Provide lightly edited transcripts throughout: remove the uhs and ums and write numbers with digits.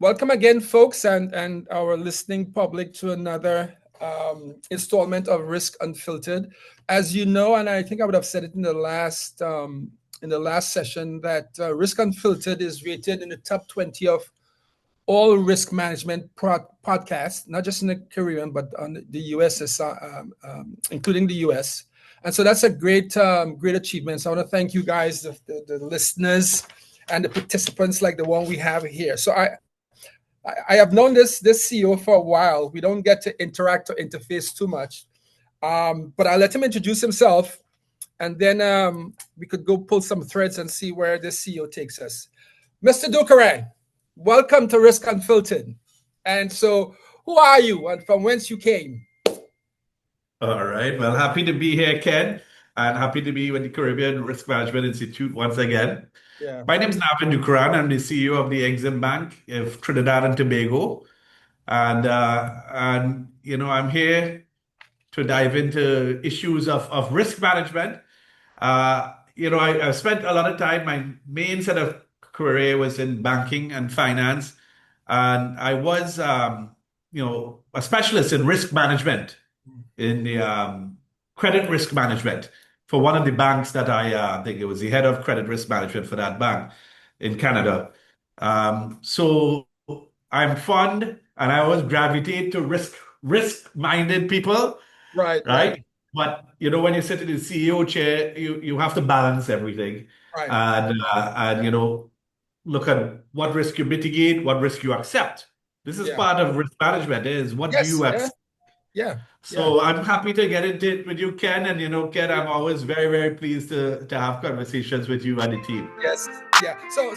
Welcome again, folks, and our listening public to another installment of Risk Unfiltered. As you know, and I think I would have said it in the last session, that Risk Unfiltered is rated in the top 20 of all risk management podcasts, not just in the Caribbean, but on the US, including the US. And so that's a great achievement. So I want to thank you guys, the listeners, and the participants like the one we have here. So I have known this CEO for a while. We don't get to interact or interface too much, but I'll let him introduce himself, and then we could go pull some threads and see where this CEO takes us. Mr. Dookeran, welcome to Risk Unfiltered. And so, who are you, and from whence you came? All right. Well, happy to be here, Ken, and happy to be with the Caribbean Risk Management Institute once again. Yeah. My name is Navin Dookeran. I'm the CEO of the EximBank of Trinidad and Tobago, and I'm here to dive into issues of risk management. I've spent a lot of time. My main sort of career was in banking and finance, and I was, a specialist in risk management in the credit risk management for one of the banks that I think it was the head of credit risk management for that bank in Canada. So I'm fond and I always gravitate to risk-minded people, right? But when you sit in the CEO chair, you have to balance everything and look at what risk you mitigate, what risk you accept. This is part of risk management, is what do you accept? Yeah. So I'm happy to get into it with you, Ken. And Ken, I'm always very, very pleased to have conversations with you and the team. Yes. Yeah. So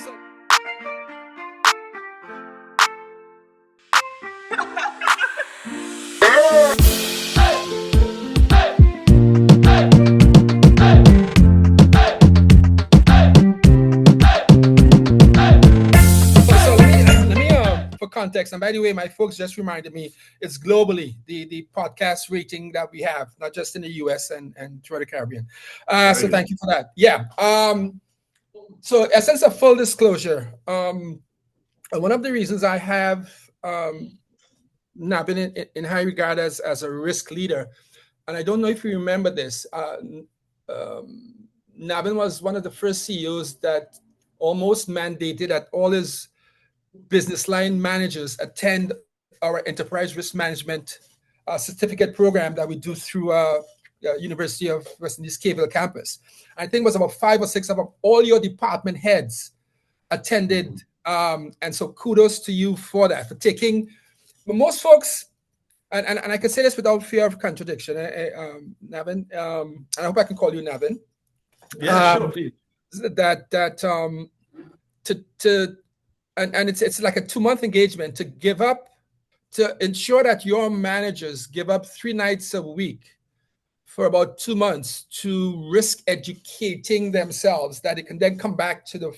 for context, and by the way, my folks just reminded me, it's globally the podcast rating that we have, not just in the US and throughout the Caribbean. So thank you for that. Yeah. So a sense of full disclosure, one of the reasons I have Navin in high regard as a risk leader, and I don't know if you remember this, Navin was one of the first CEOs that almost mandated that all his business line managers attend our enterprise risk management certificate program that we do through University of West Indies Cable campus. I think it was about 5 or 6 of all your department heads attended, and so kudos to you for that, for taking. But most folks, and I can say this without fear of contradiction, Navin, I hope I can call you Navin. Yeah, sure, please. And it's like a 2-month engagement to ensure that your managers give up 3 nights a week for about 2 months to risk educating themselves, that they can then come back to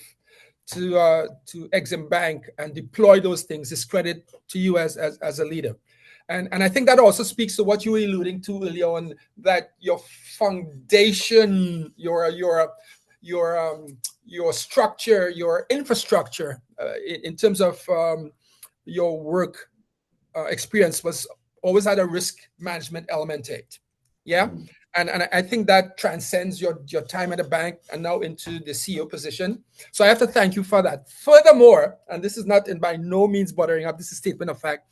EximBank and deploy those things. Is credit to you as a leader. And I think that also speaks to what you were alluding to earlier on, that your foundation, your structure, your infrastructure in terms of your work experience was always had a risk management element to it. Yeah. And I think that transcends your time at the bank and now into the CEO position. So I have to thank you for that. Furthermore, and this is not by no means bothering up, this is a statement of fact,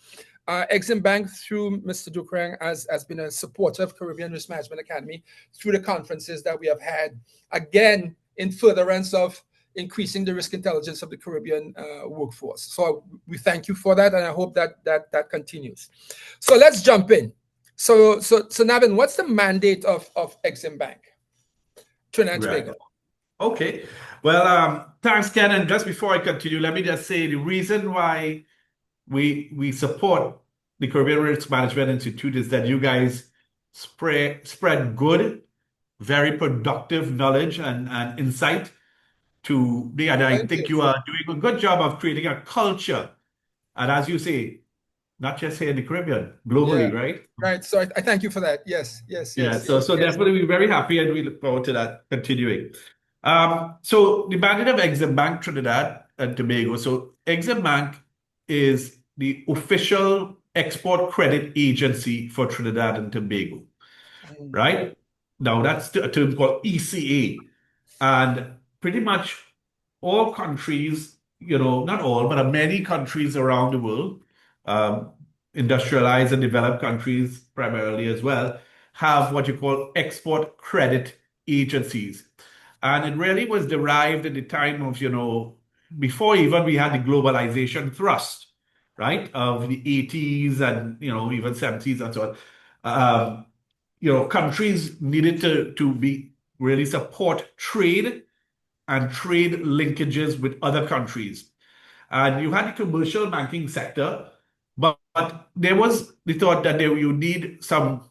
EximBank, through Mr. Dookeran, has been a supporter of Caribbean Risk Management Academy through the conferences that we have had, again, in furtherance of increasing the risk intelligence of the Caribbean workforce. So we thank you for that, and I hope that continues. So let's jump in. So Navin, what's the mandate of EximBank Trinidad and Tobago? Okay. Well, thanks, Ken. And just before I continue, let me just say the reason why we support the Caribbean Risk Management Institute is that you guys spread good, very productive knowledge and insight to me. And I think you are doing a good job of creating a culture. And as you say, not just here in the Caribbean, globally, right? Right. So I thank you for that. Yes. So definitely we're very happy and we look forward to that continuing. So the mandate of EximBank Trinidad and Tobago. So EximBank is the official export credit agency for Trinidad and Tobago, Mm. right? Now that's a term called ECA. And pretty much all countries, not all, but many countries around the world, um, industrialized and developed countries primarily as well, have what you call export credit agencies. And it really was derived at the time of, before even we had the globalization thrust, right, of the 80s and, even 70s and so on. Countries needed to be really support trade and trade linkages with other countries. And you had the commercial banking sector, but there was the thought that you need some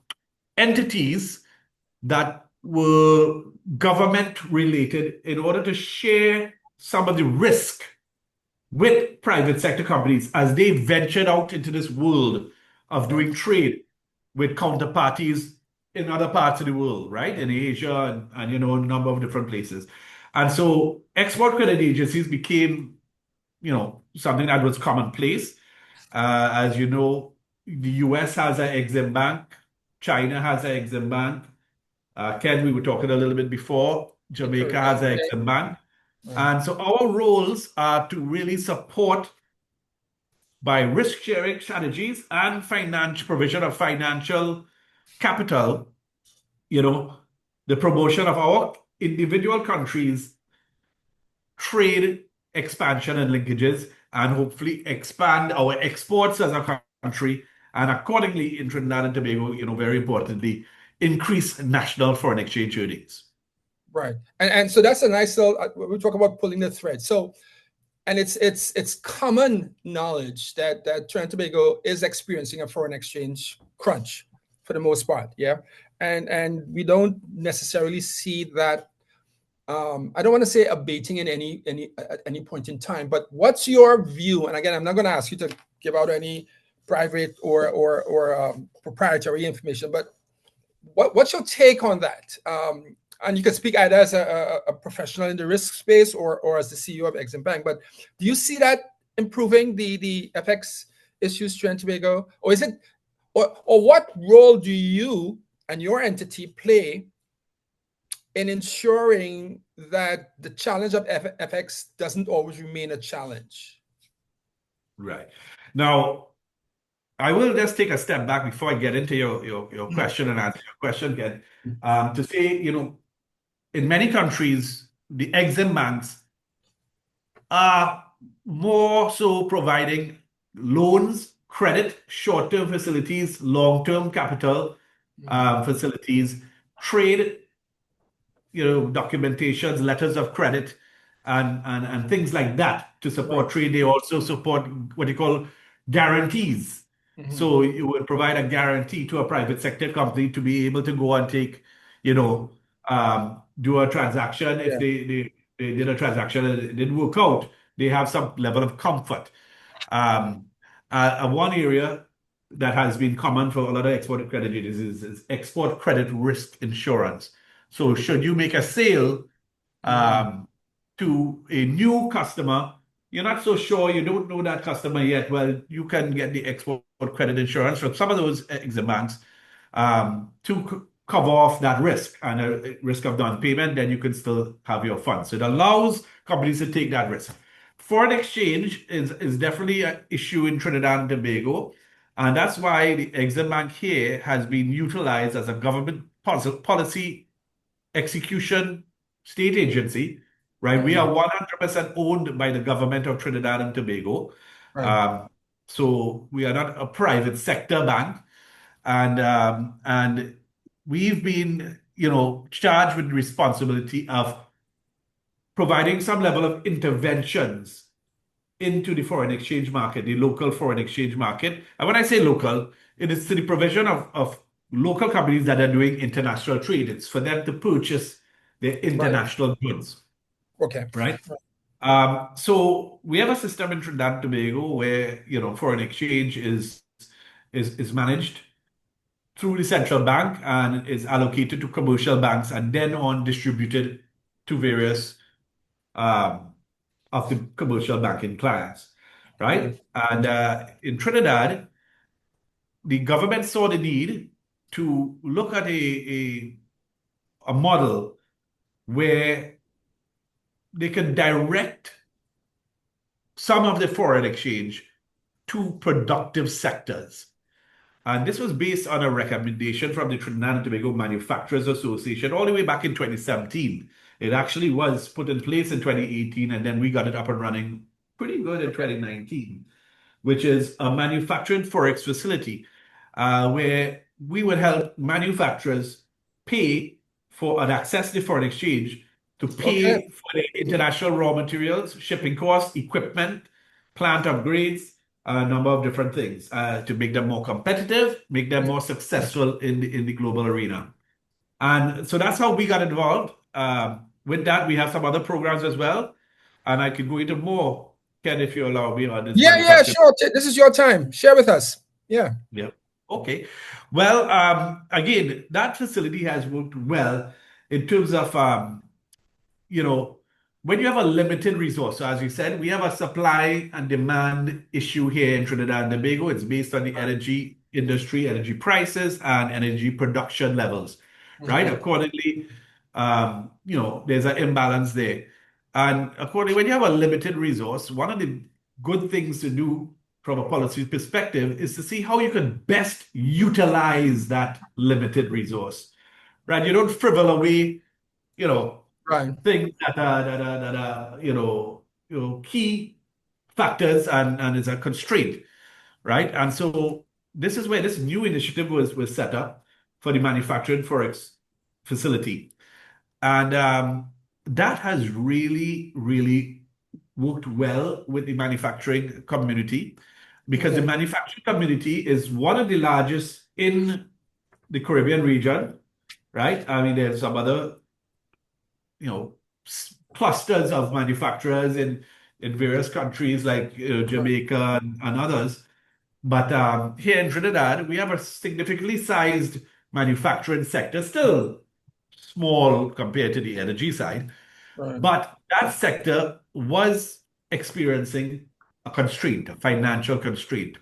entities that were government related in order to share some of the risk with private sector companies as they ventured out into this world of Right. doing trade with counterparties in other parts of the world, right? In Asia and a number of different places. And so export credit agencies became, something that was commonplace. As you know, the US has an EximBank, China has an EximBank. Ken, we were talking a little bit before. The Jamaica has Caribbean. an Yeah. EximBank. Right. And so our roles are to really support by risk sharing strategies and financial provision of financial capital, you know, the promotion of our individual countries' trade expansion and linkages, and hopefully expand our exports as a country, and accordingly in Trinidad and Tobago, very importantly, increase national foreign exchange earnings. Right. And so that's a nice little. We talk about pulling the thread. So, and it's common knowledge that Trinidad and Tobago is experiencing a foreign exchange crunch for the most part. Yeah. And we don't necessarily see that. I don't want to say abating in any at any point in time, but what's your view? And again, I'm not going to ask you to give out any private or proprietary information, but what's your take on that? And you can speak either as a professional in the risk space or as the CEO of EximBank. But do you see that improving the FX issues, Trinidad and Tobago, or is it, or what role do you and your entity play in ensuring that the challenge of FX doesn't always remain a challenge? Right. Now, I will just take a step back before I get into your Mhm. question and answer your question, Ken, to say, in many countries, the Exim banks are more so providing loans, credit, short-term facilities, long-term capital Mhm. facilities, trade, documentations, letters of credit, and things like that to Right. support trade. They also support what you call guarantees. Mhm. So you would provide a guarantee to a private sector company to be able to go and take, do a transaction. If Yeah. they did a transaction and it didn't work out, they have some level of comfort. Um, One area that has been common for a lot of export credit agencies is export credit risk insurance. So should you make a sale Mhm. um, to a new customer, you're not so sure, you don't know that customer yet. Well, you can get the export credit insurance from some of those exim banks to cover off that risk and a risk of non-payment. Then you can still have your funds. So it allows companies to take that risk. Foreign exchange is definitely an issue in Trinidad and Tobago. And that's why the Exim Bank here has been utilized as a government policy execution state agency, right? We Mhm. are 100% owned by the government of Trinidad and Tobago. Right. Um, so we are not a private sector bank. And we've been, charged with the responsibility of providing some level of interventions into the foreign exchange market, the local foreign exchange market. And when I say local, it is to the provision of local companies that are doing international trade. It's for them to purchase their Right. international goods, Okay. right? So we have a system in Trinidad and Tobago where, foreign exchange is managed through the central bank and is allocated to commercial banks and then on distributed to various um, of the commercial banking clients. right? Mm. And in Trinidad, the government saw the need to look at a model where they can direct some of the foreign exchange to productive sectors. And this was based on a recommendation from the Trinidad and Tobago Manufacturers Association all the way back in 2017. It actually was put in place in 2018, and then we got it up and running pretty good in 2019, which is a manufacturing forex facility where we would help manufacturers pay for and access the foreign exchange to Okay. pay for the international raw materials, shipping costs, equipment, plant upgrades, a number of different things to make them more competitive, make them more successful in the global arena. And so that's how we got involved. With that, we have some other programs as well. And I could go into more, Ken, if you allow me, on this Yeah, yeah, manufacturing. sure. This is your time. Share with us. Yeah. Yeah. Okay. Well, again, that facility has worked well in terms of you know, when you have a limited resource, so as you said, we have a supply and demand issue here in Trinidad and Tobago. It's based on the energy industry, energy prices, and energy production levels, right? Mhm. Accordingly, there's an imbalance there. And accordingly, when you have a limited resource, one of the good things to do from a policy perspective is to see how you can best utilize that limited resource, right? You don't frivol away, you know, Right. things that are key factors and is a constraint, right? And so this is where this new initiative was set up for the manufacturing forex facility, and that has really worked well with the manufacturing community because the Okay. manufacturing community is one of the largest in the Caribbean region, right? I mean, there's some other clusters of manufacturers in various countries like Jamaica and others. But here in Trinidad, we have a significantly sized manufacturing sector, still small compared to the energy side. Right. But that sector was experiencing a constraint, a financial constraint,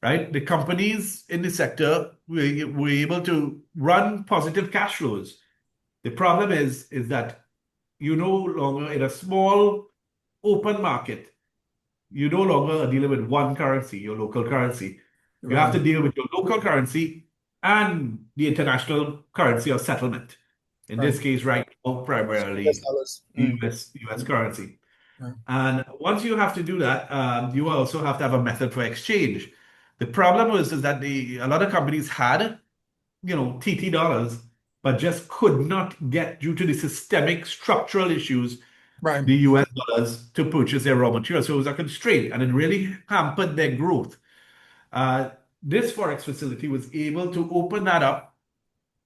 right? The companies in the sector were able to run positive cash flows. The problem is that you no longer in a small open market, you no longer are dealing with one currency, your local currency. You have Right. to deal with your local currency and the international currency of settlement. In Right. this case, right now, US primarily dollars. US currency. Right. And once you have to do that, you also have to have a method for exchange. The problem is that a lot of companies had TT dollars, but just could not get, due to the systemic structural issues, Right. the US dollars to purchase their raw materials. So it was a constraint and it really hampered their growth. Uh, this Forex facility was able to open that up,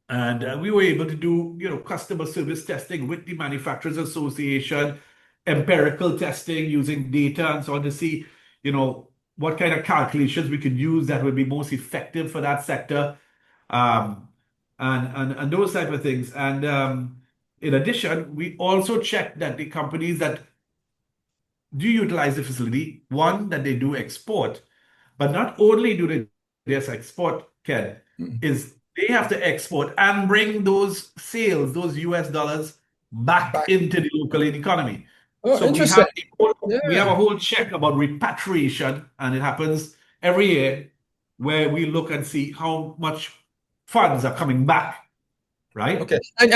and we were able to do, customer service testing with the Manufacturers Association, empirical testing using data and so on to see, what kind of calculations we could use that would be most effective for that sector, um, and those type of things. And in addition, we also checked that the companies that do utilize the facility, one, that they do export, but not only do they just export, Ken, Mm. is they have to export and bring those sales, those US dollars, back Back. into the local economy. Oh, So interesting. we have Yeah. a whole check about repatriation, and it happens every year where we look and see how much funds are coming back, right? Okay. And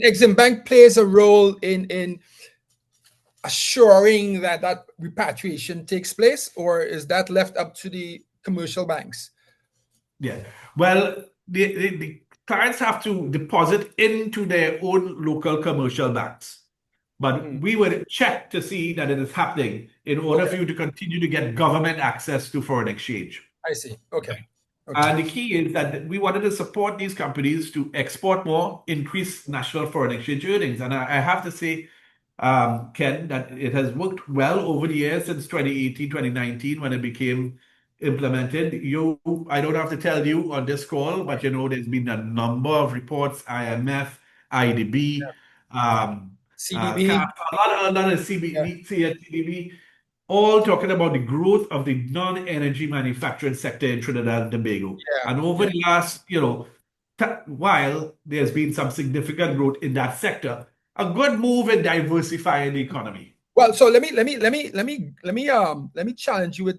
Exim Bank plays a role in assuring that that repatriation takes place, or is that left up to the commercial banks? Yeah. Well, the clients have to deposit into their own local commercial banks. But Mhm. we would check to see that it is happening in order Okay. for you to continue to get government access to foreign exchange. I see. Okay. Okay. And the key is that we wanted to support these companies to export more, increase national foreign exchange earnings. And I have to say, Ken, that it has worked well over the years since 2018, 2019, when it became implemented. I don't have to tell you on this call, but there's been a number of reports, IMF, IDB, CDB. CAF, a lot of Yeah. CDB, all talking about the growth of the non-energy manufacturing sector in Trinidad and Tobago. Yeah. And over the last, while there's been some significant growth in that sector, a good move in diversifying the economy. Well, so let me challenge you with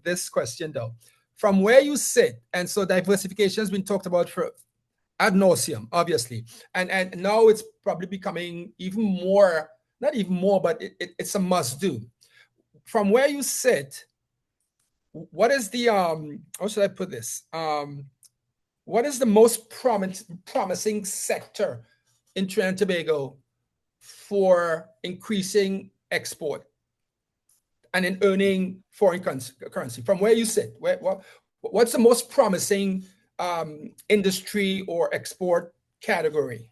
this question though. From where you sit, and so diversification has been talked about for ad nauseum, obviously, and now it's probably becoming even more, not even more, but it's a must do. From where you sit, what is the how should I put this? What is the most promising sector in Trinidad and Tobago for increasing export and in earning foreign currency? From where you sit, what's the most promising industry or export category?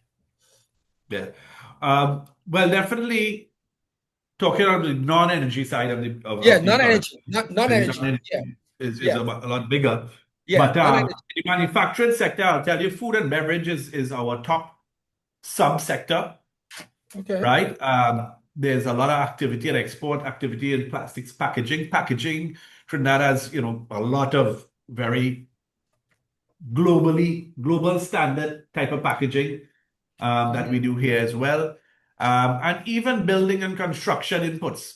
Yeah. Well, definitely talking on the non-energy side of the non-energy, non-energy. Non-energy is a lot bigger. Yeah, but the manufacturing sector, I'll tell you, food and beverage is our top subsector. Okay. Right? There's a lot of activity and export activity in plastics packaging. Trinidad has, a lot of very global standard type of packaging that we do here as well. And even building and construction inputs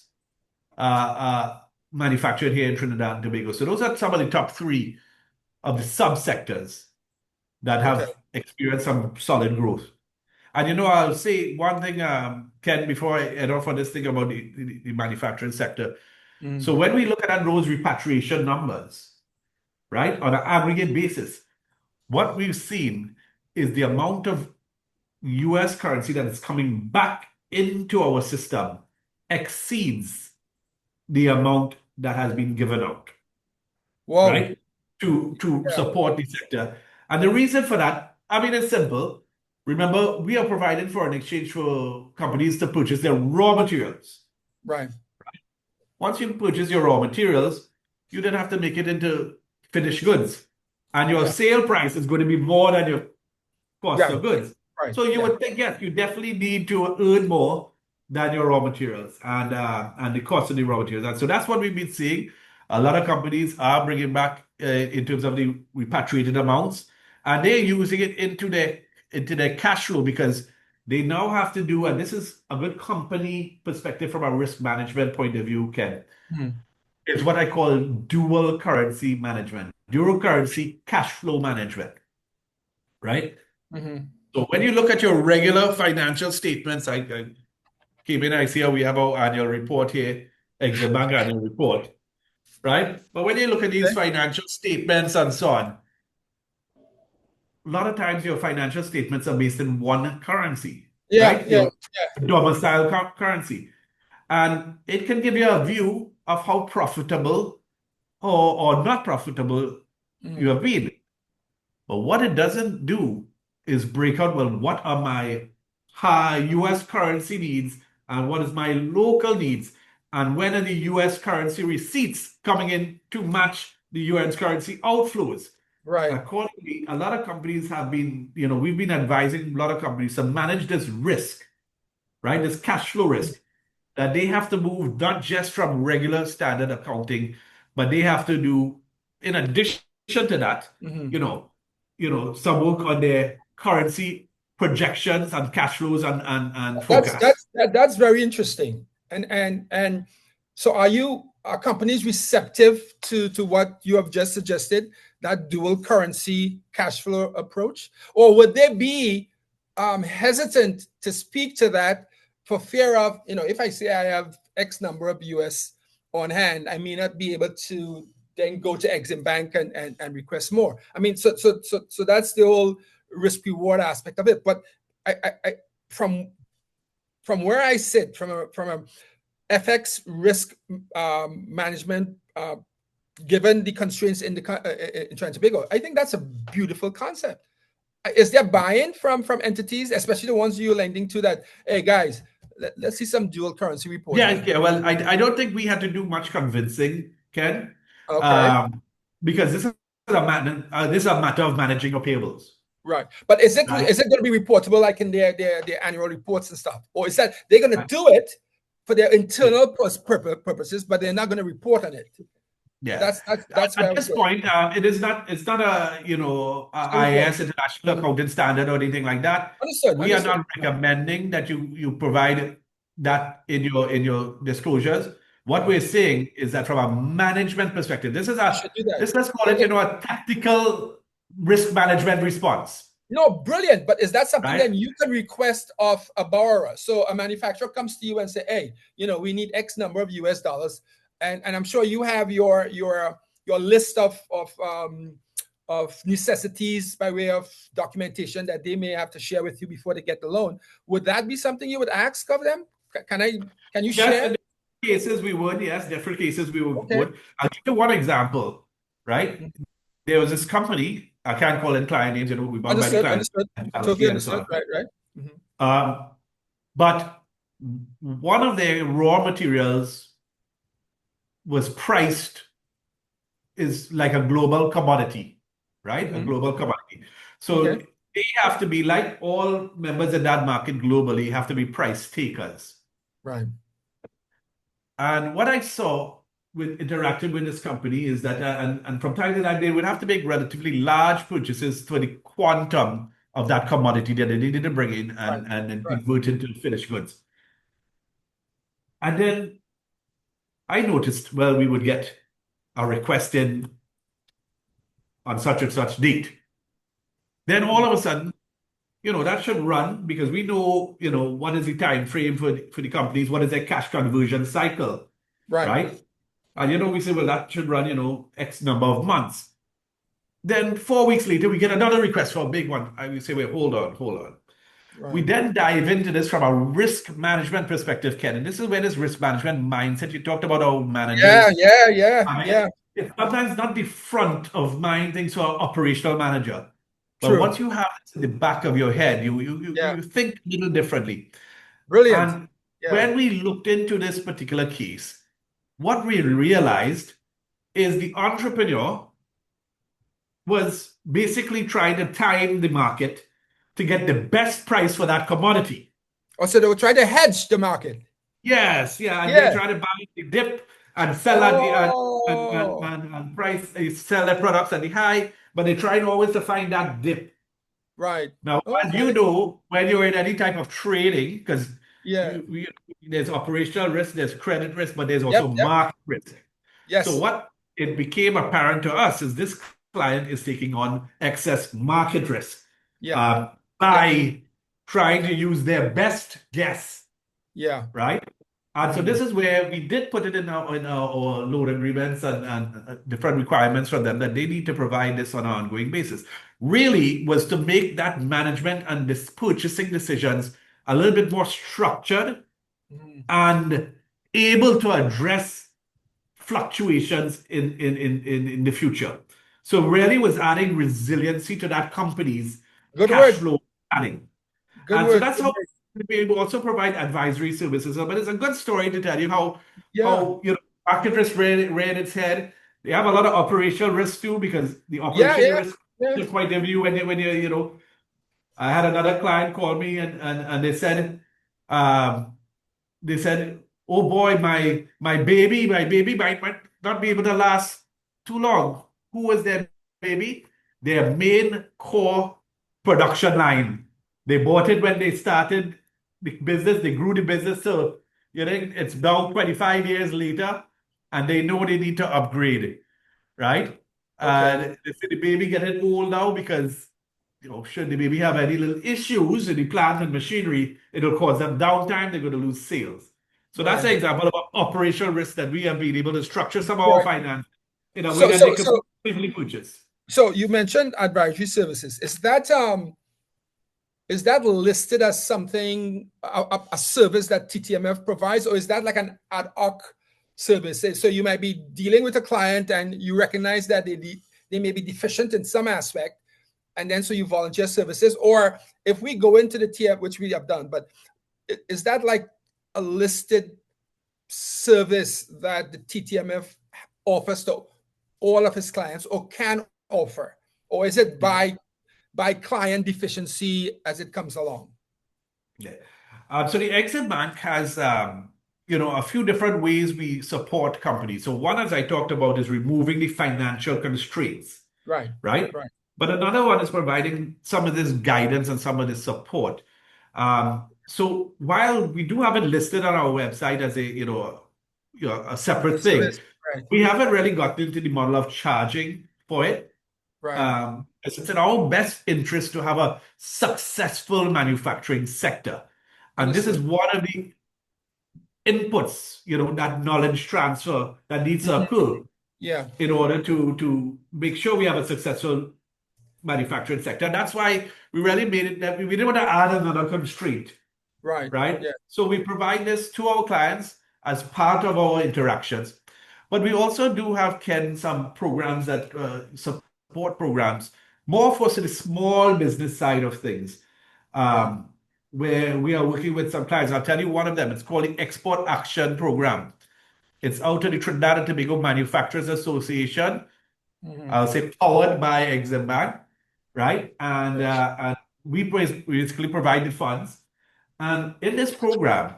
manufactured here in Trinidad and Tobago. So those are some of the top three of the subsectors that have experienced some solid growth. And I'll say one thing, Ken, before I head off on this thing about the manufacturing sector. So when we look at those repatriation numbers, right, on an aggregate basis, what we've seen is the amount of US currency that is coming back into our system exceeds the amount that has been given out. Wow. Right? To support the sector. And the reason for that, I mean, it's simple. Remember, we are providing foreign exchange for companies to purchase their raw materials. Right. Once you purchase your raw materials, you then have to make it into finished goods. And your sale price is going to be more than your cost of goods. Right. So you would think, yes, you definitely need to earn more than your raw materials and the cost of the raw materials. And so that's what we've been seeing. A lot of companies are bringing back in terms of the repatriated amounts, and they're using it into their cash flow because they now have to do, and this is a good company perspective from a risk management point of view, Ken, is what I call dual currency management, dual currency cash flow management, right? So when you look at your regular financial statements, I came in, I see how we have our annual report here, EximBank annual report, right? But when you look at these financial statements and so on, a lot of times your financial statements are based in one currency, right? Your domicile currency. And it can give you a view of how profitable or not profitable you have been. But what it doesn't do is break out, well, what are my high US currency needs and what is my local needs? And when are the US currency receipts coming in to match the US currency outflows? Right. Accordingly, a lot of companies have been, we've been advising a lot of companies to manage this risk, right? This cash flow risk, that they have to move not just from regular standard accounting, but they have to do, in addition to that, some work on their currency projections and cash flows and forecasts. That's very interesting. And so are companies receptive to what you have just suggested, that dual currency cash flow approach? Or would they be hesitant to speak to that for fear of, if I say I have X number of US on hand, I may not be able to then go to EximBank and request more. I mean, so that's the whole risk reward aspect of it. But I from where I sit, from a FX risk management, given the constraints in Trinidad and Tobago, I think that's a beautiful concept. Is there buy-in from entities, especially the ones you're lending to, that, hey guys, let's see some dual currency reports? Yeah. Well, I don't think we had to do much convincing, Ken. Okay. Because this is a matter of managing your payables. Right. But is it going to be reportable like in their annual reports and stuff? Or is that they're going to do it for their internal purposes, but they're not going to report on it. Yeah. That's where I At was this going. point, it's not a, IAS International Accounting Standard or anything like that. Understood. We are not recommending that you provide that in your disclosures. What we're saying is that from a management perspective, this is should do that. let's call it, a tactical risk management response. No, brilliant. But is that something Right? then you can request of a borrower? So a manufacturer comes to you and say, hey, we need X number of US dollars. And I'm sure you have your list of necessities by way of documentation that they may have to share with you before they get the loan. Would that be something you would ask of them? Can you share? Cases we would, yes, different cases we would. Okay. I'll give you one example, right? There was this company, I can't call it client names, we bound by the client. Understood. Totally understood. Right. But one of their raw materials was priced is like a global commodity, right? A global commodity. So they have to be, like all members in that market globally, have to be price takers. Right. And what I saw with interacting with this company is that, and from time to time, they would have to make relatively large purchases for the quantum of that commodity that they needed to bring in and then convert into finished goods. And then I noticed, well, we would get a request in on such and such date. Then all of a sudden, that should run because we know, what is the time frame for the companies, what is their cash conversion cycle, right? And, we say, well, that should run, X number of months. Then 4 weeks later, we get another request for a big one. And we say, wait, hold on. Right. We then dive into this from a risk management perspective, Ken. And this is where this risk management mindset, you talked about our managers. Yeah. It's sometimes not the front of mind things for an operational manager. But True. once you have it in the back of your head, you think a little differently. Brilliant. And when we looked into this particular case, what we realized is the entrepreneur was basically trying to time the market to get the best price for that commodity. Oh, so they were trying to hedge the market. Yes, and they try to buy the dip and sell at the and price, sell their products at the high, but they try always to find that dip. Right. Now, as you know, when you're in any type of trading, because there's operational risk, there's credit risk, but there's also market risk. Yes. So what it became apparent to us is this client is taking on excess market risk by trying to use their best guess. Right? And so this is where we did put it in our loan agreements and different requirements from them that they need to provide this on an ongoing basis. Really was to make that management and this purchasing decisions a little bit more structured and able to address fluctuations in the future. So really was adding resiliency to that company's cash flow planning. So that's how we also provide advisory services. But it's a good story to tell you how market risk reared its head. They have a lot of operational risk too, because the operational risk is quite a view when you I had another client call me and they said, oh boy, my baby might not be able to last too long. Who was their baby? Their main core production line. They bought it when they started the business. They grew the business. So, it's now 25 years later, and they know they need to upgrade it, right? And they say the baby getting old now because, should the baby have any little issues in the plant and machinery, it'll cause them downtime. They're going to lose sales. So that's an example of an operational risk that we have been able to structure some of our finance in a way that they can easily purchase. So you mentioned advisory services. Is that listed as something, a service that TTMF provides, or is that like an ad hoc service? So you might be dealing with a client and you recognize that they may be deficient in some aspect, and then so you volunteer services. Or if we go into the TF, which we have done, but is that like a listed service that the TTMF offers to all of his clients or can offer? Or is it by client deficiency as it comes along? So the EximBank has a few different ways we support companies. So one, as I talked about, is removing the financial constraints, Right. right? Right. But another one is providing some of this guidance and some of this support. So while we do have it listed on our website as a separate thing, Service. Right. we haven't really gotten into the model of charging for it. Right. It's in our best interest to have a successful manufacturing sector. And this is Understood. one of the inputs, that knowledge transfer that needs to Mhm. occur Yeah. in order to make sure we have a successful manufacturing sector. And that's why we really made it that we didn't want to add another constraint, Right. right? Yeah. So we provide this to our clients as part of our interactions. But we also do have, Ken, some programs that support programs more for the small business side of things, Yeah. um, where we are working with some clients. I'll tell you one of them. It's called the Export Action Program. It's out of the Trinidad and Tobago Manufacturers Association. Hmm. I'll say powered by EximBank, right? Yes. And we basically provide the funds. And in this program,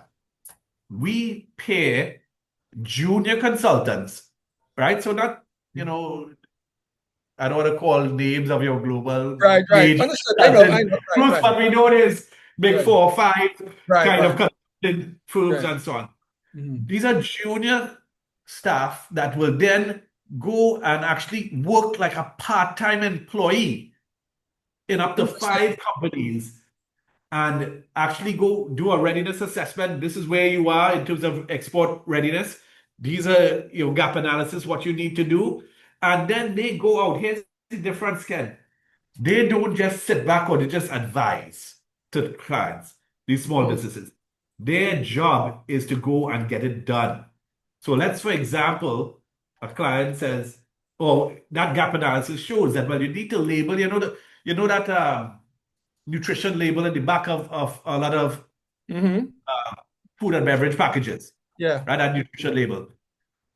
we pay junior consultants, right? So not, I don't want to call names of your global Right. Right. major Understood. I know. I consulting know. Right. groups, Right. but we know there's big Right. 4 or 5 Right. kind of Right. consulting firms Right. and so on. Mhm. These are junior staff that will then go and actually work like a part-time employee in up to Interesting. 5 companies and actually go do a readiness assessment. This is where you are in terms of export readiness. These are your gap analysis, what you need to do. And then they go out. Here's the difference, Ken. They don't just sit back or they just advise to the clients, these small Mhm. businesses. Their job is to go and get it done. So let's, for example, a client says, "Oh, that gap analysis shows that well, you need to label, that nutrition label at the back of a lot of Mhm. food and beverage packages, Yeah. right? That nutrition label.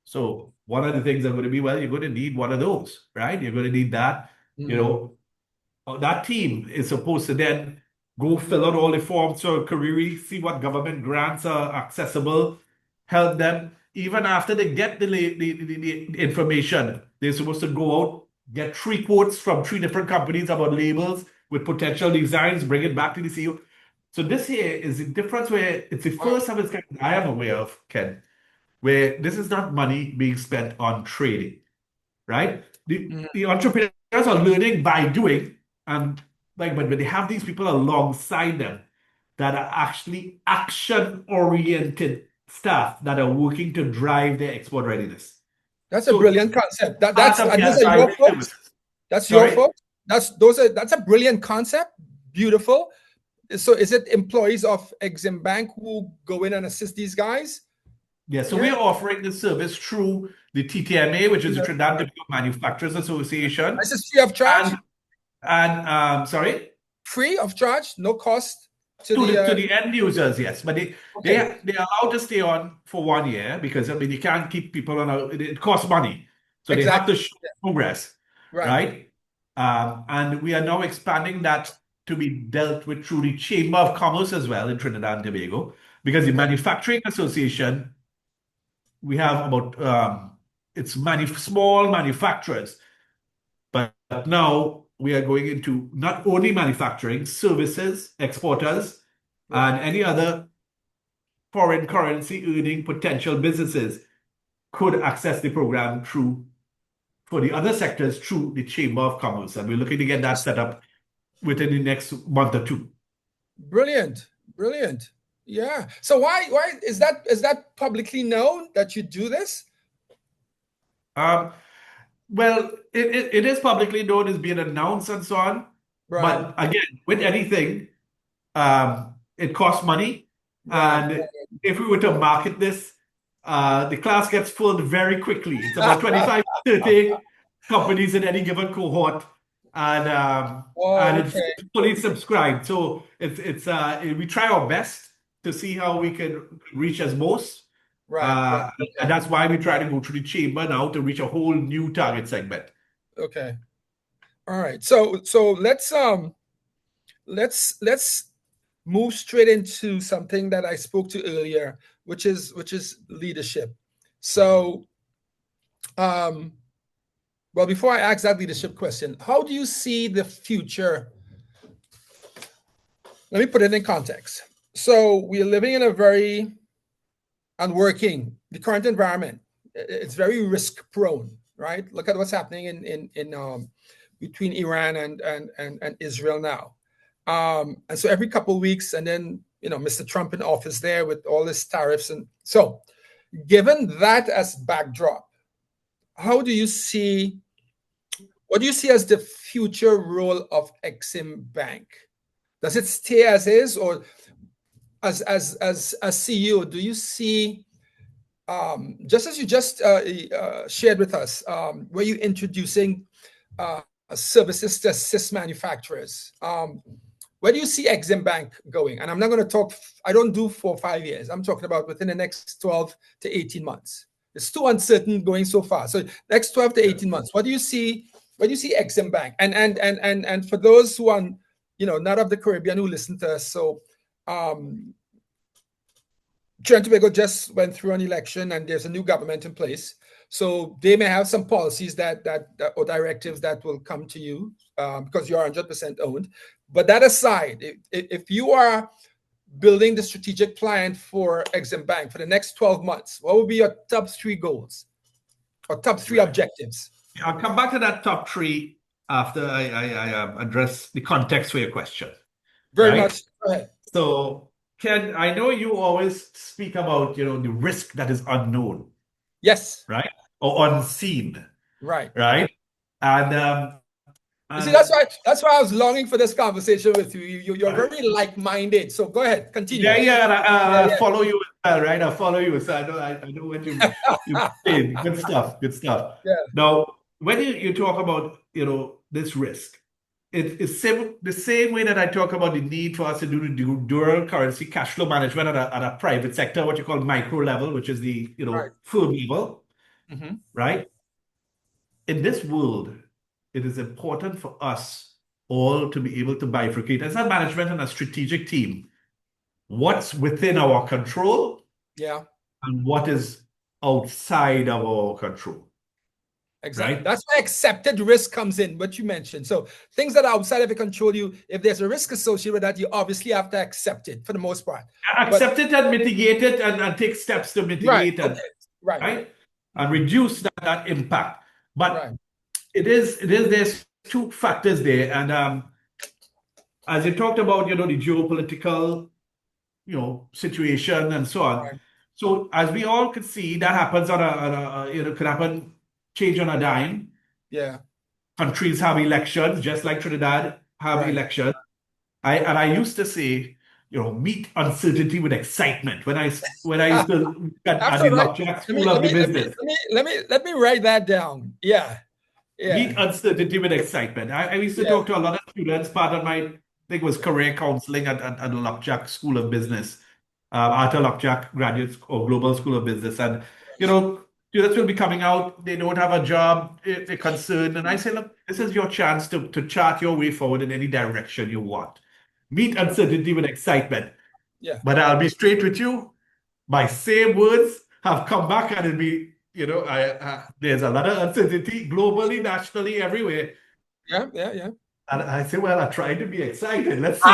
So one of the things are going to be, well, you're going to need one of those, right? You're going to need that, you Mhm. know, that team is supposed to then go fill out all the forms for career, see what government grants are accessible, help them. Even after they get the information, they're supposed to go out, get 3 quotes from 3 different companies about labels with potential designs, bring it back to the CEO. So this here is the difference where it's the Wow. first time it's kind I am aware of, Ken, where this is not money being spent on trading, right? The, Mhm. the entrepreneurs are learning by doing, and but when they have these people alongside them that are actually action-oriented staff that are working to drive their export readiness. That's a So brilliant concept. part That's of and the those are your advisory folks. services. That's your Sorry? folks. That's a brilliant concept. Beautiful. So is it employees of Exim Bank who go in and assist these guys? Yeah, so we Yeah. are offering this service through the TTMA, which is the Yeah. Trinidad and Tobago Manufacturers Association, This is free of charge. and sorry. Free of charge, no cost to To the. the end users, yes, but they Okay. they they are allowed to stay on for 1 year because I mean you can't keep people on it costs money, so they have Exactly. to show Yeah. progress, Right. right? And we are now expanding that to be dealt with through the Chamber of Commerce as well in Trinidad and Tobago because the Okay. Manufacturing Association we have about it's small manufacturers, but now we are going into not only manufacturing, services, exporters, Right. and any other foreign currency earning potential businesses could access the program through for the other sectors through the Chamber of Commerce. And we're looking to get that set up within the next month or two. Brilliant. Brilliant. Yeah. So why is that publicly known that you do this? Um, well, it is publicly known as being announced and so on. Right. But again, with anything, it costs money. Right. And if we were to market this, the class gets filled very quickly. It's about 25, 30 companies in any given cohort. And Oh, it's okay. fully subscribed. So we try our best to see how we can reach as most. Right. Right. And Okay. that's why we try to go through the chamber now to reach a whole new target segment. Okay. All right. So let's move straight into something that I spoke to earlier, which is leadership. So, well, before I ask that leadership question, how do you see the future? Let me put it in context. So we are living in a very and working the current environment. It's very risk prone, right? Look at what's happening in between Iran and Israel now. And so every couple of weeks, and then Mr. Trump in office there with all his tariffs, and so given that as backdrop, how do you see? What do you see as the future role of EximBank? Does it stay as is, or as CEO, do you see, just as you just shared with us, were you introducing services to assist manufacturers? Where do you see EximBank going? And I'm not going to talk, I don't do 4 or 5 years. I'm talking about within the next 12 to 18 months. It's too uncertain going so far. So next 12 to 18 months, what do you see? Where do you see EximBank? And for those who are, not of the Caribbean who listen to us, so Trinidad Tobago just went through an election and there's a new government in place. So they may have some policies that or directives that will come to you because you're 100% owned. But that aside, if you are building the strategic plan for EximBank for the next 12 months, what would be your top 3 goals or top 3 objectives? I'll come back to that top 3 after I address the context for your question. Very much. Go ahead. So, Ken, I know you always speak about, the risk that is unknown. Yes. Right? Or unseen. Right. Right? And you see, that's why I was longing for this conversation with you. You're very like-minded. So go ahead, continue. I follow you as well, right? I follow you, so I know what you saying. Good stuff. Yeah. Now, when you talk about this risk, it's the same way that I talk about the need for us to do the dual currency cash flow management at a private sector, what you call micro level, which is the firm level, right? In this world, it is important for us all to be able to bifurcate as a management and a strategic team what's within our control, and what is outside of our control. Exactly. Right? That's why accepted risk comes in, what you mentioned. So things that are outside of your control, if there's a risk associated with that, you obviously have to accept it for the most part. Accept it and mitigate it and take steps to mitigate right. And reduce that impact. But there's 2 factors there. And as you talked about, the geopolitical, situation and so on. Right. So as we all could see, that happens could happen, change on a dime. Yeah. Countries have elections, just like Trinidad have elections. I used to say, meet uncertainty with excitement. When I used to look at the Lockjack School of the Business. Let me write that down. Yeah. Meet uncertainty with excitement. I used to talk to a lot of students. Part of my, I think it was career counseling at the Lockjack School of Business, Arthur Lockjack Graduate or Global School of Business. And, students will be coming out, they don't have a job, they're concerned. And I say, look, this is your chance to chart your way forward in any direction you want. Meet uncertainty with excitement. Yeah. But I'll be straight with you. My same words have come back and it'll be, there's a lot of uncertainty globally, nationally, everywhere. Yeah. And I say, well, I tried to be excited. Let's see.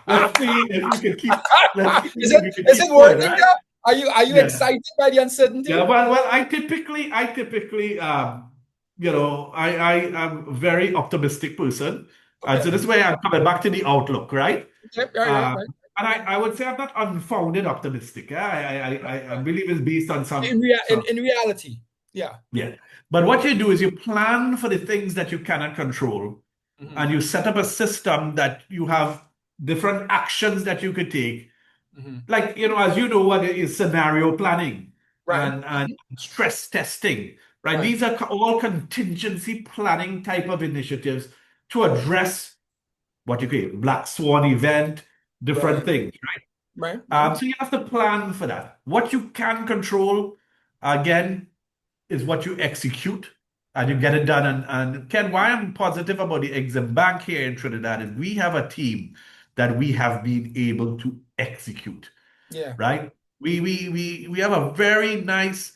Let's see if we can keep. Is it working? Right? Are you excited by the uncertainty? Yeah. Well, I typically, I am a very optimistic person, and so this way I'm coming back to the outlook, right? Right. And I would say I'm not unfounded optimistic. I believe it's based on some... In reality, yeah. Yeah. But what you do is you plan for the things that you cannot control, and you set up a system that you have different actions that you could take. Like, as you know, what is scenario planning and stress testing, right? These are all contingency planning type of initiatives to address what you call black swan event, different things, right? So you have to plan for that. What you can control, again, is what you execute. and you get it done. And Ken, why I'm positive about the EximBank here in Trinidad is we have a team that we have been able to execute, Yeah. right? We have a very nice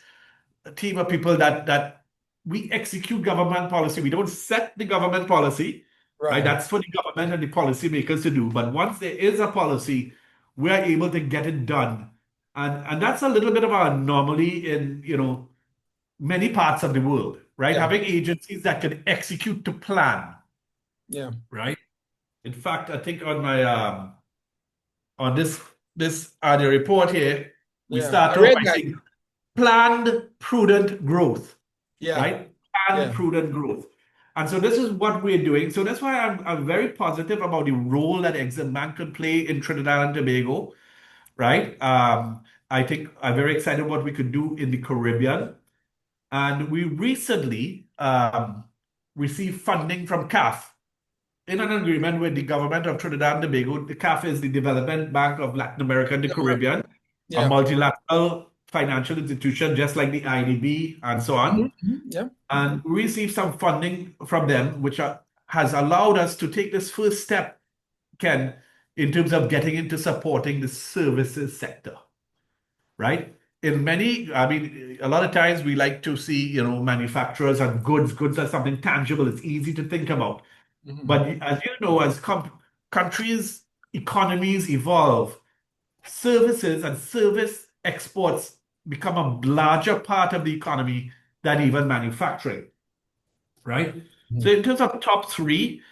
team of people that we execute government policy. We don't set the government policy, right? Right. That's for the government and the policymakers to do. But once there is a policy, we are able to get it done. And that's a little bit of an anomaly in, many parts of the world, right? Yeah. Having agencies that can execute to plan, Yeah. right? In fact, I think on my on this annual report here, we Yeah. start I off read by that. saying planned prudent growth, Yeah. right? Planned Yeah. prudent growth. And so this is what we're doing. So that's why I'm very positive about the role that EximBank could play in Trinidad and Tobago, right? I think I'm very excited what we could do in the Caribbean. And we recently received funding from CAF in an agreement with the government of Trinidad and Tobago. The CAF is the Development Bank of Latin America and the Caribbean, a Yeah. multilateral financial institution just like the IDB and so on. Yeah. And we received some funding from them, which has allowed us to take this first step, Ken, in terms of getting into supporting the services sector, right? In many, I mean, a lot of times we like to see, manufacturers and goods. Goods are something tangible. It's easy to think about. But as you know, as countries' economies evolve, services and service exports become a larger part of the economy than even manufacturing, right? So in terms of top three,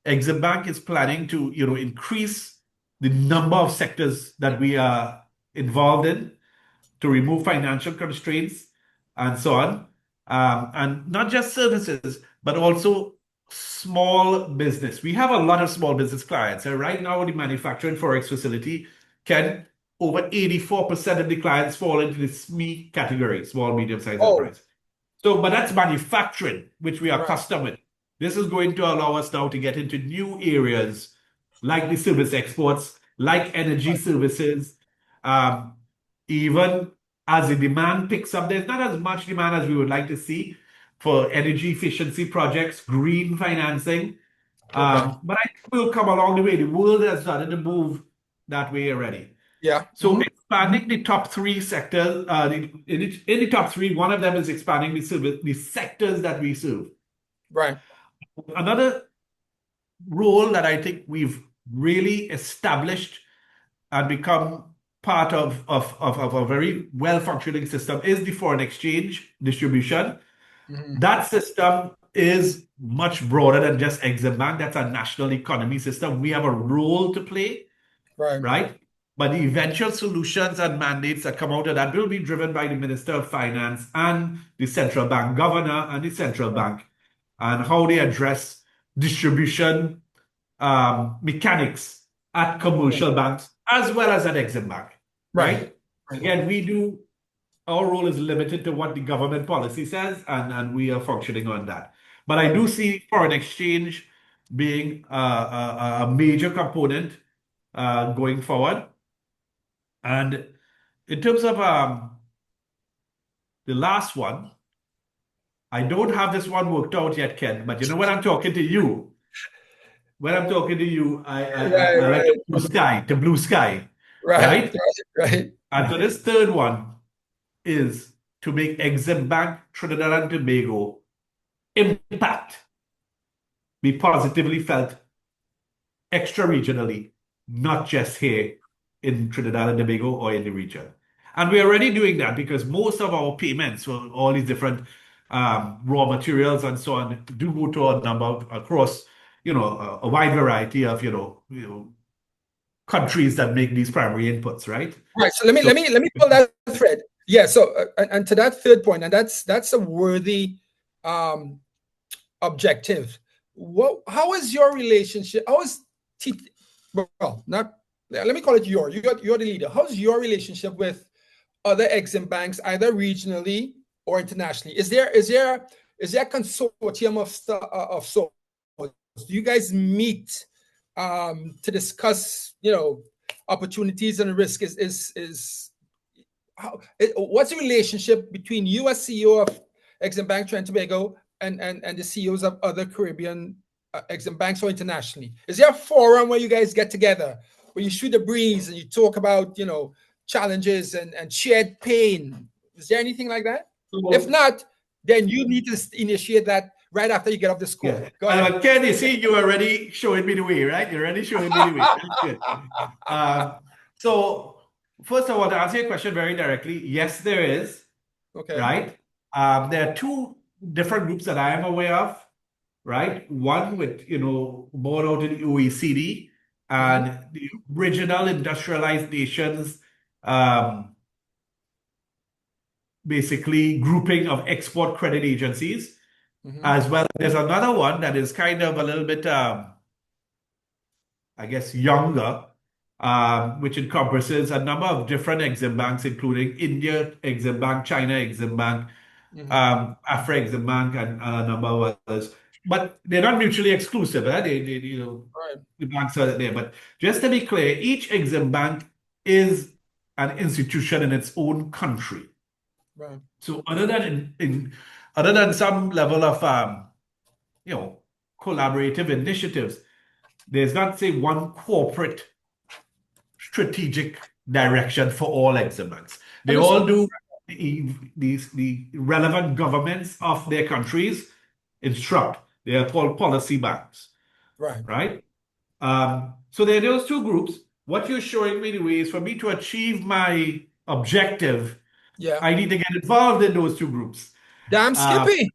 EximBank is planning to, increase the number of sectors that we are involved in to remove financial constraints and so on. And not just services, but also small business. We have a lot of small business clients. So right now, the manufacturing forex facility can over 84% of the clients fall into the SME category, small, medium-sized Oh, enterprise. So, but that's manufacturing, which we are right. accustomed with. This is going to allow us now to get into new areas like the service exports, like energy services, um, even as the demand picks up. There's not as much demand as we would like to see for energy efficiency projects, green financing. Okay. But I think we'll come along the way. The world has started to move that way already. Yeah. So expanding the top three sectors, in the top three, one of them is expanding the sectors that we serve. Right. Another role that I think we've really established and become part of a very well-functioning system is the foreign exchange distribution. That system is much broader than just EximBank. That's a national economy system. We have a role to play, Right. right? But the eventual solutions and mandates that come out of that will be driven by the Minister of Finance and the central bank governor and the central bank, and how they address distribution mechanics at commercial banks as well as at EximBank, Right. right? Again, our role is limited to what the government policy says, and we are functioning on that. But I do see foreign exchange being a major component going forward. And in terms of the last one, I don't have this one worked out yet, Ken, but when I'm talking to you, I like Right. the blue sky, Right. right? Right. And so this third one is to make EximBank Trinidad and Tobago impact be positively felt extra regionally, not just here in Trinidad and Tobago or in the region. And we're already doing that because most of our payments for all these different raw materials and so on do go to a number across, a wide variety of, countries that make these primary inputs, right? Right. So let me pull that thread. Yeah. So and to that third point, and that's a worthy objective. How is your relationship? How is well, not let me call it you're the leader. How's your relationship with other EximBanks, either regionally or internationally? Is there a consortium of sorts? Do you guys meet to discuss, opportunities and risk? What's the relationship between you as CEO of EximBank Trinidad and Tobago and the CEOs of other Caribbean Exim banks or internationally? Is there a forum where you guys get together, where you shoot the breeze and you talk about, challenges and shared pain? Is there anything like that? If So, not, then you need to initiate that right after you get off the school. yeah. Go ahead. Ken, you see, you're already showing me the way, right? You're already showing me the way. That's good. So, first of all, to answer your question very directly, yes, there is, Okay. right? There are two different groups that I am aware of, right? One with, born out in the OECD and the regional industrialized nations, basically grouping of export credit agencies, as well. There's another one that is kind of a little bit, I guess, younger, which encompasses a number of different Exim banks, including India Exim Bank, China Exim Bank, Afra Exim Bank, and a number of others. But they're not mutually exclusive. Right. The banks are there. But just to be clear, each Exim Bank is an institution in its own country. Right. So other than some level of collaborative initiatives, there's not, say, one corporate strategic direction for all Exim banks. They all do the relevant governments of their countries instruct. They are called policy banks, Right. right? So there are those two groups. What you're showing me the way is for me to achieve my objective, Yeah. I need to get involved in those two groups. Damn Skippy.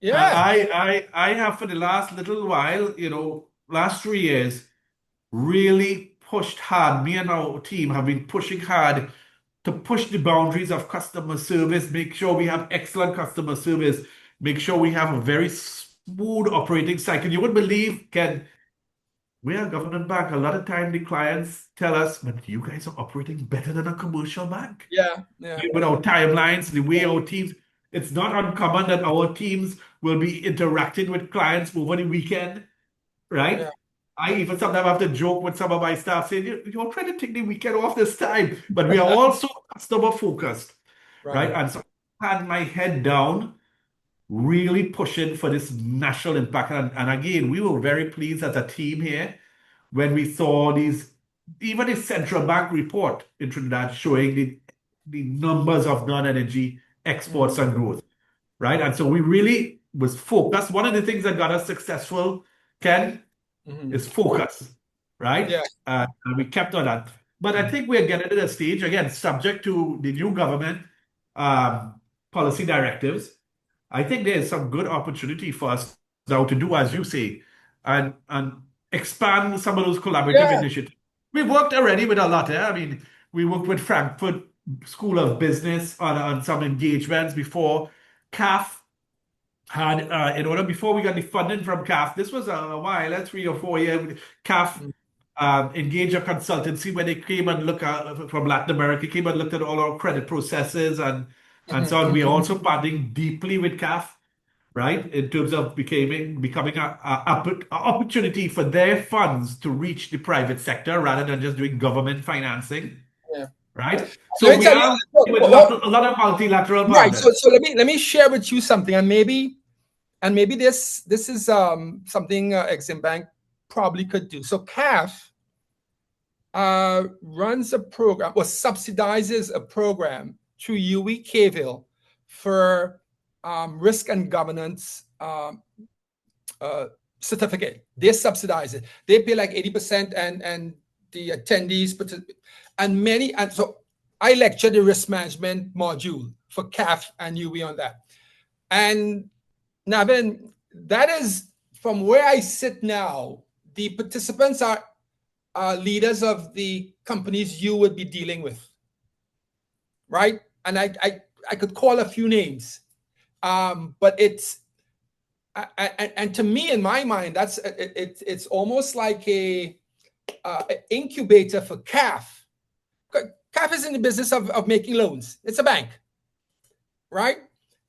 Yeah. I have for the last little while, last 3 years, really pushed hard. Me and our team have been pushing hard to push the boundaries of customer service, make sure we have excellent customer service, make sure we have a very smooth operating cycle. You wouldn't believe, Ken, we are a government bank. A lot of time the clients tell us, but you guys are operating better than a commercial bank. Yeah. Yeah. With our timelines, the way our teams, it's not uncommon that our teams will be interacting with clients over the weekend, right? Yeah. I even sometimes have to joke with some of my staff saying, you're trying to take the weekend off this time, but we are also customer focused, right? And so I had my head down, really pushing for this national impact. And again, we were very pleased as a team here when we saw even the central bank report in Trinidad showing the numbers of non-energy exports and growth, right? And so we really was focused. One of the things that got us successful, Ken, is focus, right? Yeah. And we kept on that. But I think we're getting to the stage, again, subject to the new government policy directives. I think there's some good opportunity for us now to do, as you say, and expand some of those collaborative initiatives. We've worked already with a lot. I mean, we worked with Frankfurt School of Business on some engagements before. CAF had, before we got the funding from CAF, this was a while, 3 or 4 years, CAF engaged a consultancy where they came and looked at, from Latin America, came and looked at all our credit processes and so on. We are also partnering deeply with CAF, right, in terms of becoming an opportunity for their funds to reach the private sector rather than just doing government financing, right? So we are with a lot of multilateral partners. Right. So let me share with you something, and maybe this is something Exim Bank probably could do. So CAF runs a program or subsidizes a program through UE Kville for risk and governance certificate. They subsidize it. They pay like 80%, and the attendees, and so I lecture the risk management module for CAF and UE on that. And Navin, that is from where I sit now. The participants are leaders of the companies you would be dealing with, right? And I could call a few names, but it's and to me, in my mind, it's almost like a incubator for CAF. CAF is in the business of making loans. It's a bank, right?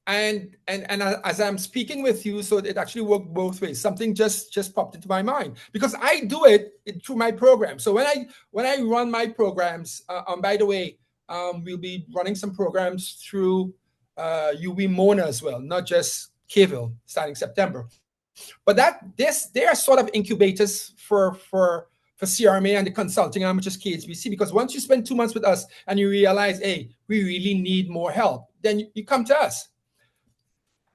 And as I'm speaking with you, so it actually worked both ways. Something just popped into my mind because I do it through my program. So when I run my programs, by the way, we'll be running some programs through UE Mona as well, not just Kville starting September. But they are sort of incubators for CRMA and the consulting arm, which is KHBC, because once you spend 2 months with us and you realize, hey, we really need more help, then you come to us.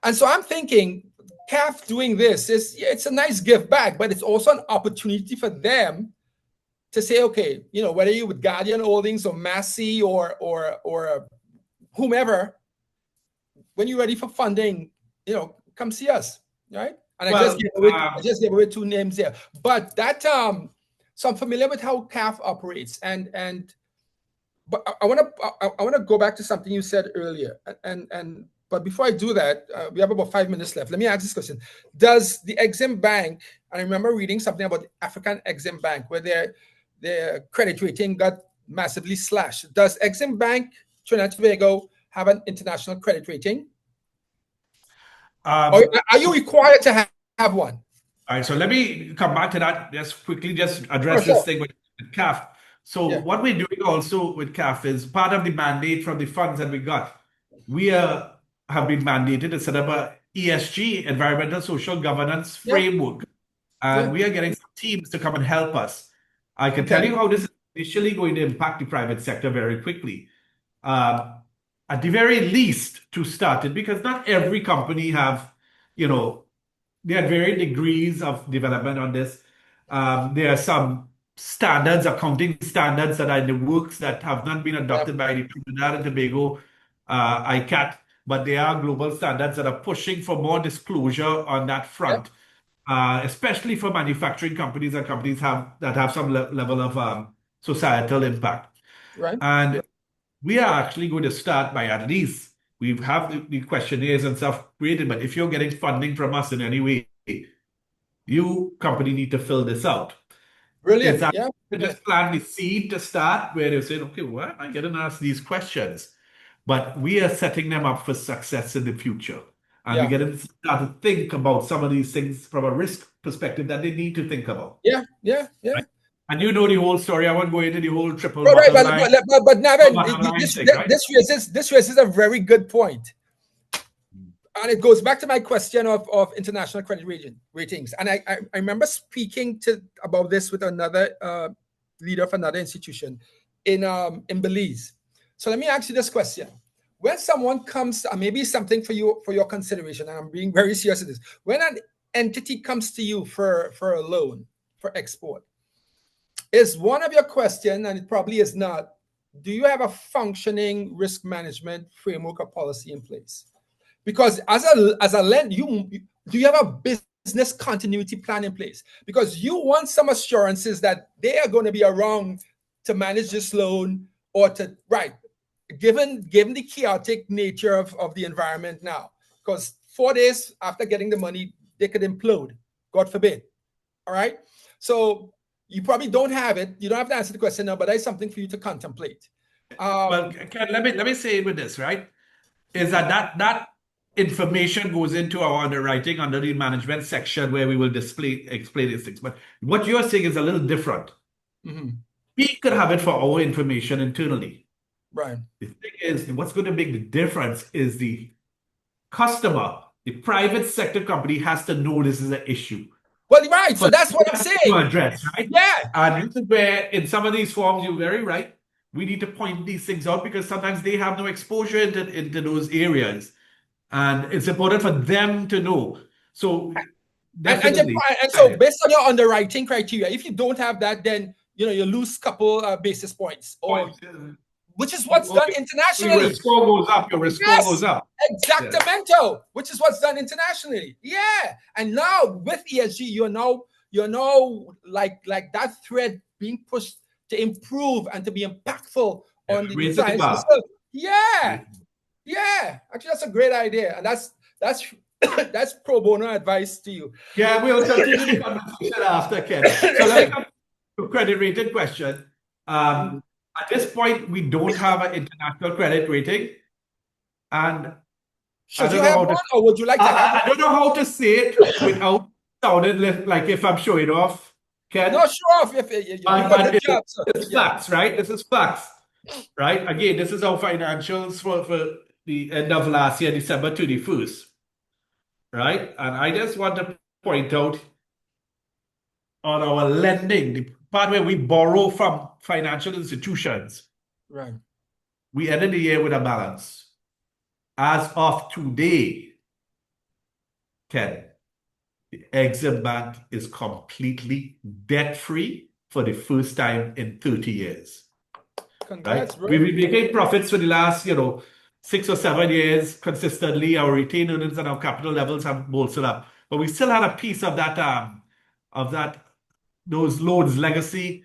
And so I'm thinking, CAF doing this it's a nice give back, but it's also an opportunity for them to say, okay, whether you're with Guardian Holdings or Massey or whomever, when you're ready for funding, come see us, right? And I just gave away 2 names here, but that so I'm familiar with how CAF operates, but I want to go back to something you said earlier, but before I do that, we have about 5 minutes left. Let me ask this question: does the EximBank, and I remember reading something about the African EximBank where their credit rating got massively slashed. Does EximBank Trinidad Tobago have an international credit rating? Or are you required to have one? All right, so let me come back to that. Just quickly, address this thing with CAF. So what we're doing also with CAF is part of the mandate from the funds that we got. We have been mandated to set up a ESG, environmental social governance framework, and we are getting some teams to come and help us. I can tell you how this is initially going to impact the private sector very quickly. At the very least, to start it, because not every company have, there are varying degrees of development on this. There are some standards, accounting standards that are in the works that have not been adopted by the Trinidad and Tobago ICAT, but there are global standards that are pushing for more disclosure on that front, especially for manufacturing companies and companies that have some level of societal impact. Right. And we are actually going to start by at least, we have the questionnaires and stuff created, but if you're getting funding from us in any way, you company need to fill this out. Brilliant. Just plant the seed to start where they say, okay, why am I getting asked these questions? But we are setting them up for success in the future. And we get them to start to think about some of these things from a risk perspective that they need to think about. Right? And you know the whole story. I won't go into the whole triple but Navin, this raises a very good point. And it goes back to my question of international credit ratings. And I remember speaking about this with another leader of another institution in Belize. So let me ask you this question. When someone comes, maybe something for your consideration, and I'm being very serious in this. When an entity comes to you for a loan, for export, is one of your questions, and it probably is not, do you have a functioning risk management framework or policy in place? Because as a lender, do you have a business continuity plan in place? Because you want some assurances that they are going to be around to manage this loan or to, given the chaotic nature of the environment now. Because 4 days after getting the money, they could implode, God forbid. All right? So you probably don't have it. You don't have to answer the question now, but that's something for you to contemplate. Well, Ken, let me say it with this, right? Is that information goes into our underwriting under the management section where we will explain these things. But what you're saying is a little different. Mm-hmm. We could have it for our information internally. Right. The thing is, what's going to make the difference is the customer, the private sector company has to know this is an issue. Well, right. So that's what I'm saying. To address, right? Yeah. And this is where, in some of these forms, you're very right. We need to point these things out because sometimes they have no exposure into those areas. And it's important for them to know. So definitely. And so based on your underwriting criteria, if you don't have that, then you lose a couple basis points. Which is what's done internationally. Your score goes up. Your risk score goes up. Exactamento, which is what's done internationally. Yeah. And now with ESG, you're now like that thread being pushed to improve and to be impactful on the design. Yeah. Actually, that's a great idea. And that's pro bono advice to you. Yeah, we'll continue the conversation after, Ken. So let me come to credit rated question. At this point, we don't have an international credit rating. And should you have one, or would you like to have I don't know how to say it without sounding like if I'm showing off, Ken. No, show off. It's facts, right? This is facts, right? Again, this is our financials for the end of last year, December 31st, right? And I just want to point out on our lending, the part where we borrow from financial institutions, Right. we ended the year with a balance. As of today, Ken, the Exim Bank is completely debt-free for the first time in 30 years, Congrats, right? We've bro. been making profits for the last, 6 or 7 years consistently. Our retained earnings and our capital levels have bolstered up, but we still had a piece of that those loans legacy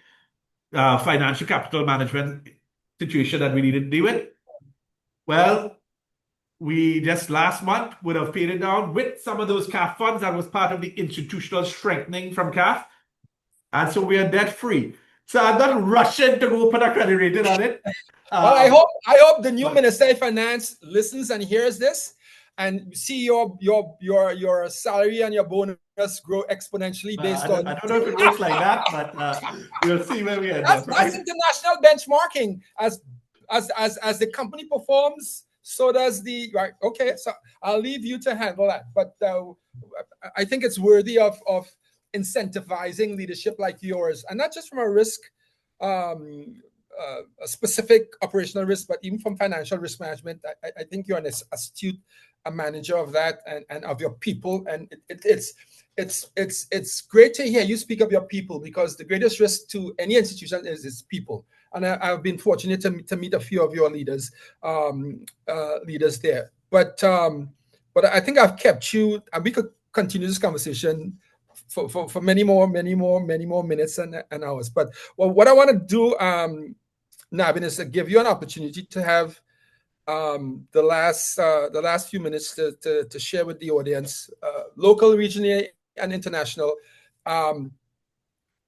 financial capital management situation that we needed to deal with. Well, we just last month would have paid it down with some of those CAF funds that was part of the institutional strengthening from CAF. And so we are debt free. So I'm not rushing to go put a credit rating on it. Well, Um, I hope the new but Minister of Finance listens and hears this and see your salary and your bonus grow exponentially based I on don't know if it works like that, but we'll see where we end up, that's right? international benchmarking. As the company performs, so does the right. Okay, so I'll leave you to handle that. But I think it's worthy of incentivizing leadership like yours, and not just from a risk, a specific operational risk, but even from financial risk management. I think you're an astute a manager of that and of your people, and it's great to hear you speak of your people, because the greatest risk to any institution is its people. And I've been fortunate to meet a few of your leaders there. But I think I've kept you, and we could continue this conversation for many more minutes and hours. But well, what I want to do, Navin, is to give you an opportunity to have the last few minutes to share with the audience, local, regional, and international,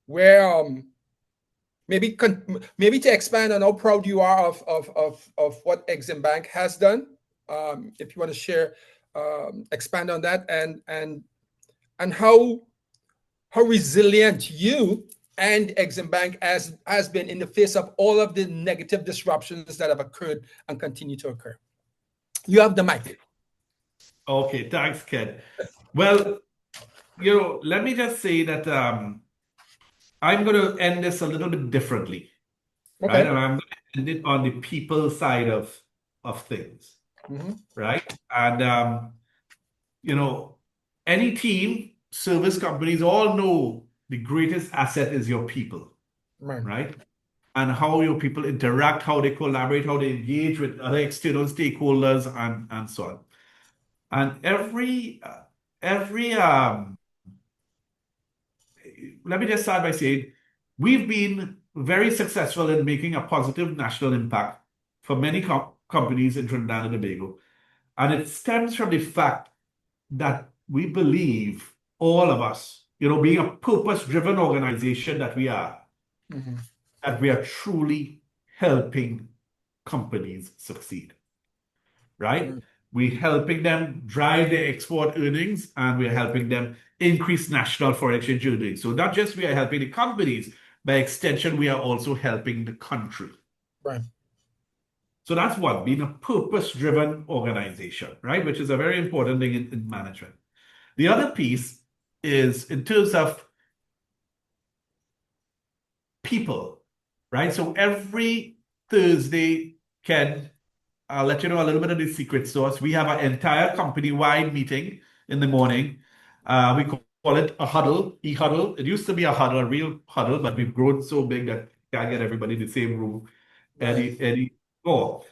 where maybe to expand on how proud you are of what EximBank has done. If you want to share, expand on that, and how resilient you and EximBank has been in the face of all of the negative disruptions that have occurred and continue to occur. You have the mic. Okay, thanks, Ken. Well, let me just say that I'm going to end this a little bit differently, right? Okay. And I'm going to end it on the people side of things, Mm-hmm. right? And any team, service companies all know the greatest asset is your people, Right. right? And how your people interact, how they collaborate, how they engage with other external stakeholders, and so on. And every let me just start by saying we've been very successful in making a positive national impact for many companies in Trinidad and Tobago. And it stems from the fact that we believe, all of us, being a purpose-driven organization that we are, Mm-hmm. that we are truly helping companies succeed, right? Right. We're helping them drive their export earnings, and we're helping them increase national foreign exchange earnings. So not just we are helping the companies, by extension, we are also helping the country. Right. So that's one, being a purpose-driven organization, right? Which is a very important thing in management. The other piece is in terms of people, right? So every Thursday, Ken, I'll let you know a little bit of the secret sauce. We have an entire company-wide meeting in the morning. We call it a huddle, e-huddle. It used to be a huddle, a real huddle, but we've grown so big that can't get everybody in the same room Right. any more.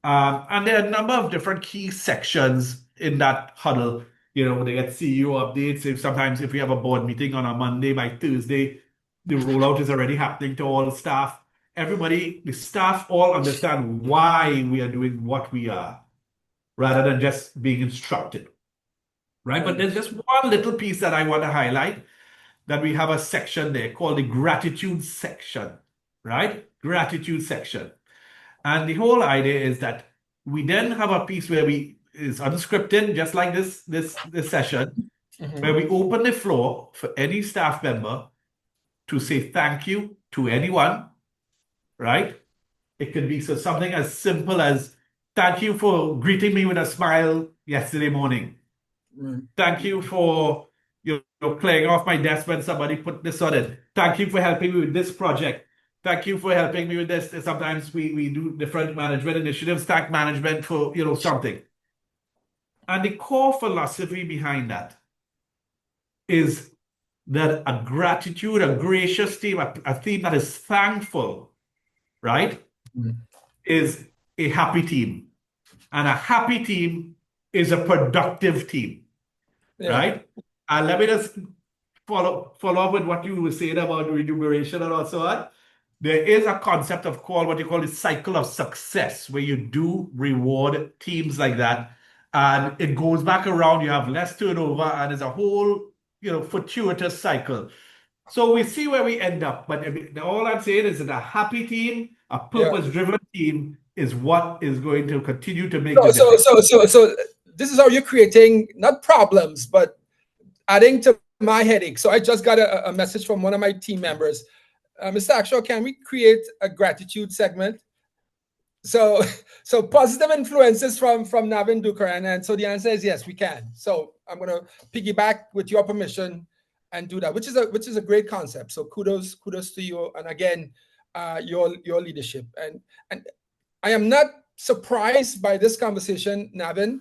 And there are a number of different key sections in that huddle. They get CEO updates. Sometimes if we have a board meeting on a Monday, by Thursday, the rollout is already happening to all the staff. Everybody, the staff all understand why we are doing what we are, rather than just being instructed, right? But there's just one little piece that I want to highlight, that we have a section there called the gratitude section, right? Gratitude section. And the whole idea is that we then have a piece where is unscripted, just like this session, where Mm-hmm. we open the floor for any staff member to say thank you to anyone, right? It could be something as simple as thank you for greeting me with a smile yesterday morning, Thank you for clearing off my desk when somebody put this on it. Thank you for helping me with this project. Thank you for helping me with this. Sometimes we do different management initiatives, thank management for something. And the core philosophy behind that is that a gratitude, a gracious team, a team that is thankful, right, is a happy team. And a happy team is a productive team, right? And let me just follow up with what you were saying about remuneration and also on. There is a concept of what you call the cycle of success, where you do reward teams like that. And it goes back around, you have less turnover, and there's a whole, fortuitous cycle. So we see where we end up. But all I'm saying is that a happy team, a purpose-driven team, is what is going to continue to make the difference. So this is how you're creating not problems, but adding to my headache. So I just got a message from one of my team members. Mr. Hackshaw, can we create a gratitude segment? So positive influences from Navin Dookeran. And so the answer is yes, we can. So I'm going to piggyback with your permission and do that, which is a great concept. So kudos to you. And again, your leadership. And I am not surprised by this conversation, Navin.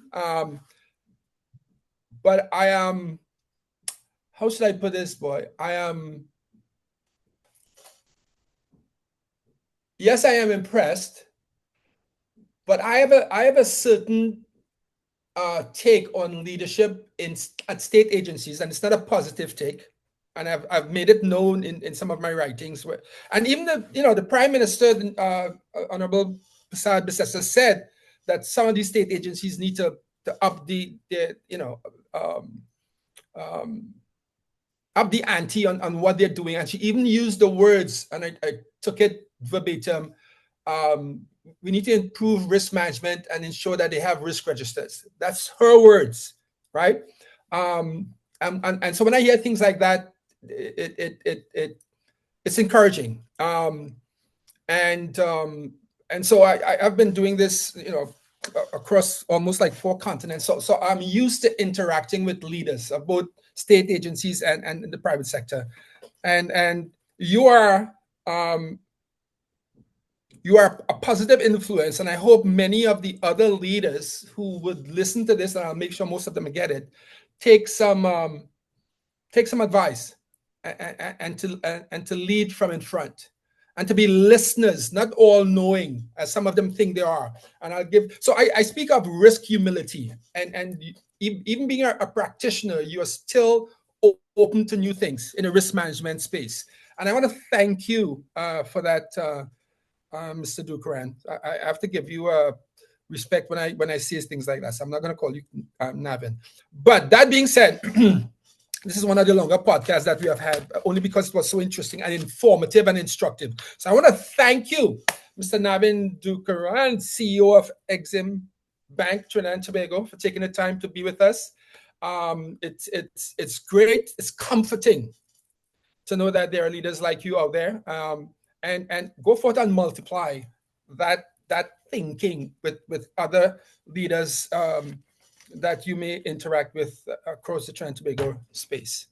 But I am, how should I put this, boy? Yes, I am impressed, but I have a certain take on leadership at state agencies, and it's not a positive take. And I've made it known in some of my writings, and even the Prime Minister, Honorable Prasad Bisesa, said that some of these state agencies need to up the up the ante on what they're doing. And she even used the words, and I took it verbatim. We need to improve risk management and ensure that they have risk registers. That's her words, right? And so when I hear things like that, it's encouraging. And so I've been doing this, across almost like 4 continents. So I'm used to interacting with leaders of both state agencies and the private sector. And you are a positive influence. And I hope many of the other leaders who would listen to this, and I'll make sure most of them get it, take some advice and to lead from in front. And to be listeners, not all knowing, as some of them think they are. And I speak of risk humility, and even being a practitioner, you are still open to new things in a risk management space. And I want to thank you for that, Mr. Dookeran. I have to give you respect when I say things like that. So I'm not going to call you Navin. But that being said, this is one of the longer podcasts that we have had, only because it was so interesting and informative and instructive. So I want to thank you, Mr. Navin Dookeran, CEO of EximBank Trinidad and Tobago, for taking the time to be with us. It's great. It's comforting to know that there are leaders like you out there, and go forth and multiply that thinking with other leaders that you may interact with across the Trinidad and Tobago space.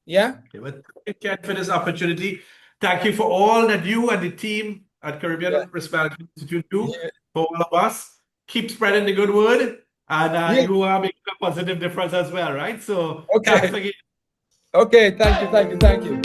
Yeah? Okay, well, thank you, Ken, for this opportunity. Thank you for all that you and the team at Caribbean Risk Management Institute do for all of us. Keep spreading the good word, and you are making a positive difference as well, right? So thanks again. Okay, thank you.